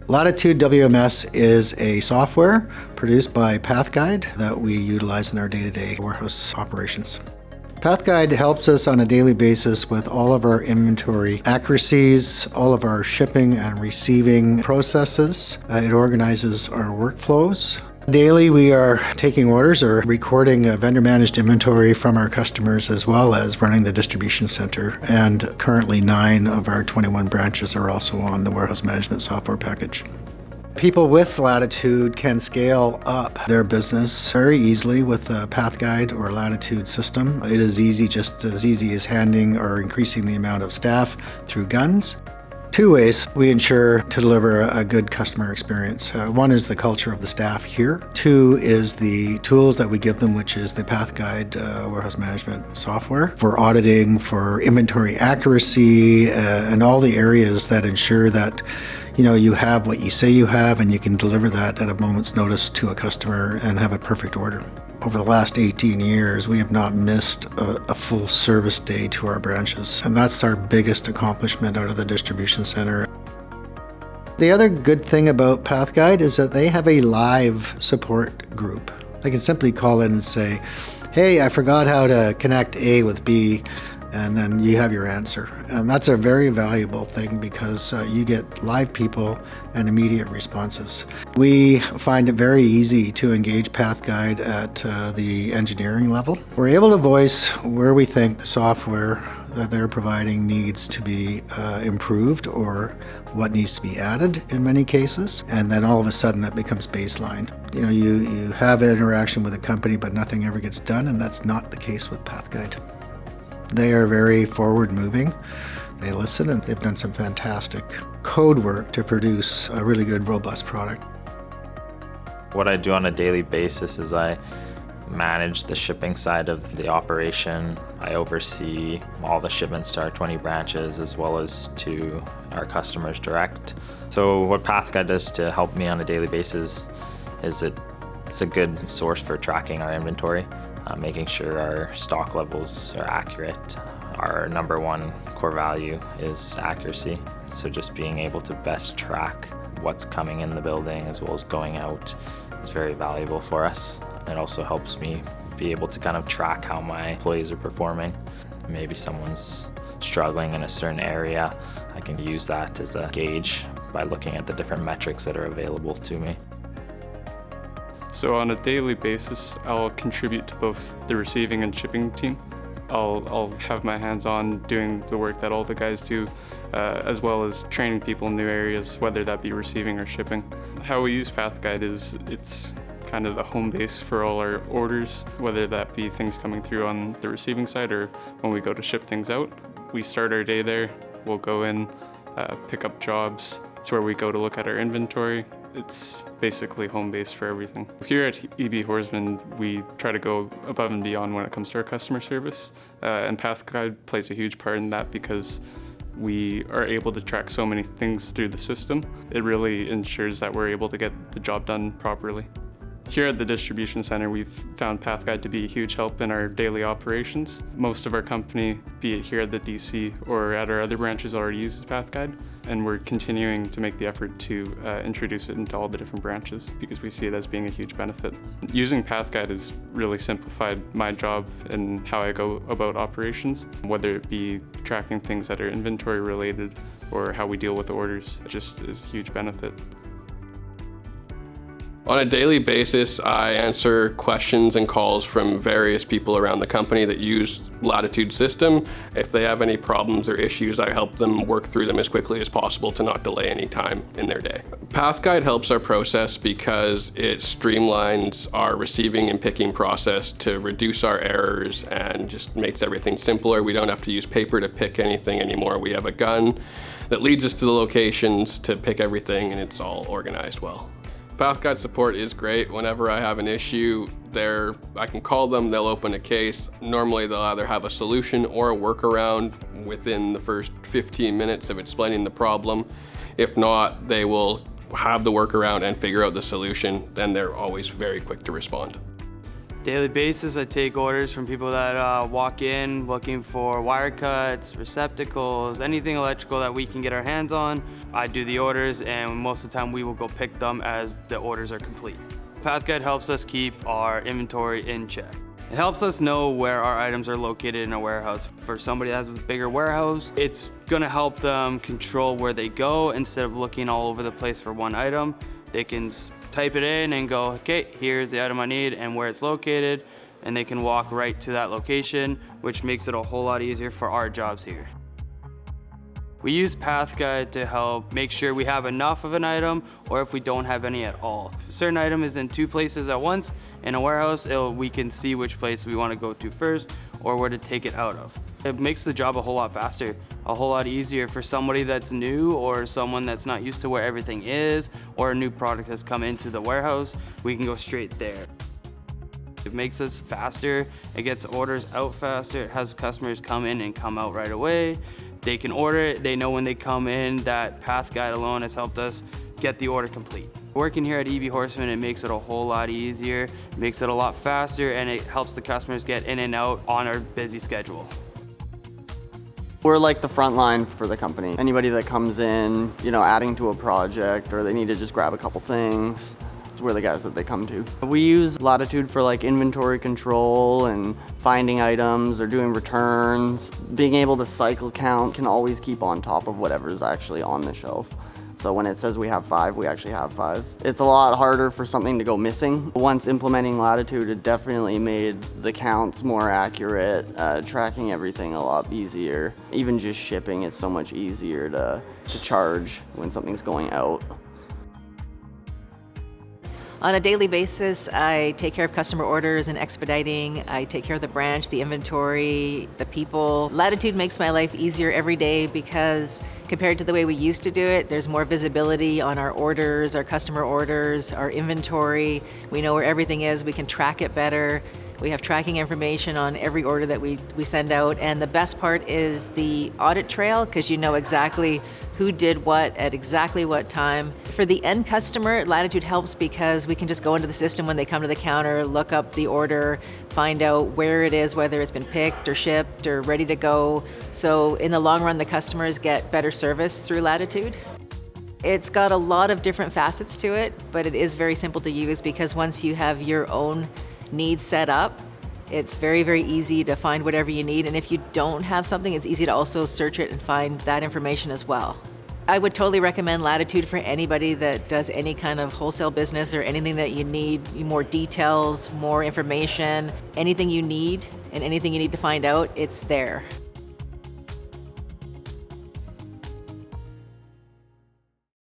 Latitude WMS is a software produced by PathGuide that we utilize in our day-to-day warehouse operations. PathGuide helps us on a daily basis with all of our inventory accuracies, all of our shipping and receiving processes. It organizes our workflows. Daily, we are taking orders or recording vendor-managed inventory from our customers as well as running the distribution center. And currently 9 of our 21 branches are also on the warehouse management software package. People with Latitude can scale up their business very easily with a PathGuide or Latitude system. It is easy, just as easy as handing or increasing the amount of staff through guns. 2 ways we ensure to deliver a good customer experience. 1 is the culture of the staff here. 2 is the tools that we give them, which is the PathGuide warehouse management software for auditing, for inventory accuracy, and all the areas that ensure that you have what you say you have and you can deliver that at a moment's notice to a customer and have a perfect order. Over the last 18 years, we have not missed a full service day to our branches, and that's our biggest accomplishment out of the distribution center. The other good thing about PathGuide is that they have a live support group. I can simply call in and say, hey, I forgot how to connect A with B, and then you have your answer. And that's a very valuable thing because you get live people and immediate responses. We find it very easy to engage PathGuide at the engineering level. We're able to voice where we think the software that they're providing needs to be improved or what needs to be added in many cases. And then all of a sudden that becomes baseline. You have an interaction with a company, but nothing ever gets done, and that's not the case with PathGuide. They are very forward-moving. They listen, and they've done some fantastic code work to produce a really good, robust product. What I do on a daily basis is I manage the shipping side of the operation. I oversee all the shipments to our 20 branches as well as to our customers direct. So what PathGuide does to help me on a daily basis is it's a good source for tracking our inventory. Making sure our stock levels are accurate. Our number 1 core value is accuracy. So just being able to best track what's coming in the building as well as going out is very valuable for us. It also helps me be able to kind of track how my employees are performing. Maybe someone's struggling in a certain area. I can use that as a gauge by looking at the different metrics that are available to me. So on a daily basis, I'll contribute to both the receiving and shipping team. I'll have my hands on doing the work that all the guys do, as well as training people in new areas, whether that be receiving or shipping. How we use PathGuide is it's kind of the home base for all our orders, whether that be things coming through on the receiving side or when we go to ship things out. We start our day there, we'll go in, pick up jobs. It's where we go to look at our inventory. It's basically home base for everything. Here at EB Horsman, we try to go above and beyond when it comes to our customer service, and PathGuide plays a huge part in that because we are able to track so many things through the system. It really ensures that we're able to get the job done properly. Here at the distribution center, we've found PathGuide to be a huge help in our daily operations. Most of our company, be it here at the DC or at our other branches, already uses PathGuide, and we're continuing to make the effort to introduce it into all the different branches because we see it as being a huge benefit. Using PathGuide has really simplified my job and how I go about operations, whether it be tracking things that are inventory related or how we deal with orders. It just is a huge benefit. On a daily basis, I answer questions and calls from various people around the company that use Latitude system. If they have any problems or issues, I help them work through them as quickly as possible to not delay any time in their day. PathGuide helps our process because it streamlines our receiving and picking process to reduce our errors and just makes everything simpler. We don't have to use paper to pick anything anymore. We have a gun that leads us to the locations to pick everything, and it's all organized well. PathGuide support is great. Whenever I have an issue, I can call them, they'll open a case. Normally they'll either have a solution or a workaround within the first 15 minutes of explaining the problem. If not, they will have the workaround and figure out the solution. Then they're always very quick to respond. Daily basis, I take orders from people that walk in looking for wire cuts, receptacles, anything electrical that we can get our hands on. I do the orders, and most of the time we will go pick them as the orders are complete. PathGuide helps us keep our inventory in check. It helps us know where our items are located in a warehouse. For somebody that has a bigger warehouse, it's gonna help them control where they go instead of looking all over the place for one item. They can type it in and go, okay, here's the item I need and where it's located, and they can walk right to that location, which makes it a whole lot easier for our jobs here. We use PathGuide to help make sure we have enough of an item, or if we don't have any at all. If a certain item is in 2 places at once in a warehouse, we can see which place we want to go to first or where to take it out of. It makes the job a whole lot faster, a whole lot easier for somebody that's new or someone that's not used to where everything is, or a new product has come into the warehouse. We can go straight there. It makes us faster, it gets orders out faster, it has customers come in and come out right away. They can order it, they know when they come in that PathGuide alone has helped us get the order complete. Working here at EB Horsman, it makes it a whole lot easier, it makes it a lot faster, and it helps the customers get in and out on our busy schedule. We're like the front line for the company. Anybody that comes in, adding to a project, or they need to just grab a couple things, we're the guys that they come to. We use Latitude for like inventory control and finding items or doing returns. Being able to cycle count can always keep on top of whatever's actually on the shelf. So when it says we have 5, we actually have 5. It's a lot harder for something to go missing. Once implementing Latitude, it definitely made the counts more accurate, tracking everything a lot easier. Even just shipping, it's so much easier to charge when something's going out. On a daily basis, I take care of customer orders and expediting. I take care of the branch, the inventory, the people. Latitude makes my life easier every day because compared to the way we used to do it, there's more visibility on our orders, our customer orders, our inventory. We know where everything is, we can track it better. We have tracking information on every order that we send out, and the best part is the audit trail, because you know exactly who did what at exactly what time. For the end customer, Latitude helps because we can just go into the system when they come to the counter, look up the order, find out where it is, whether it's been picked or shipped or ready to go. So in the long run, the customers get better service through Latitude. It's got a lot of different facets to it, but it is very simple to use because once you have your own needs set up, it's very, very easy to find whatever you need. And if you don't have something, it's easy to also search it and find that information as well. I would totally recommend Latitude for anybody that does any kind of wholesale business or anything that you need, more details, more information, anything you need and anything you need to find out, it's there.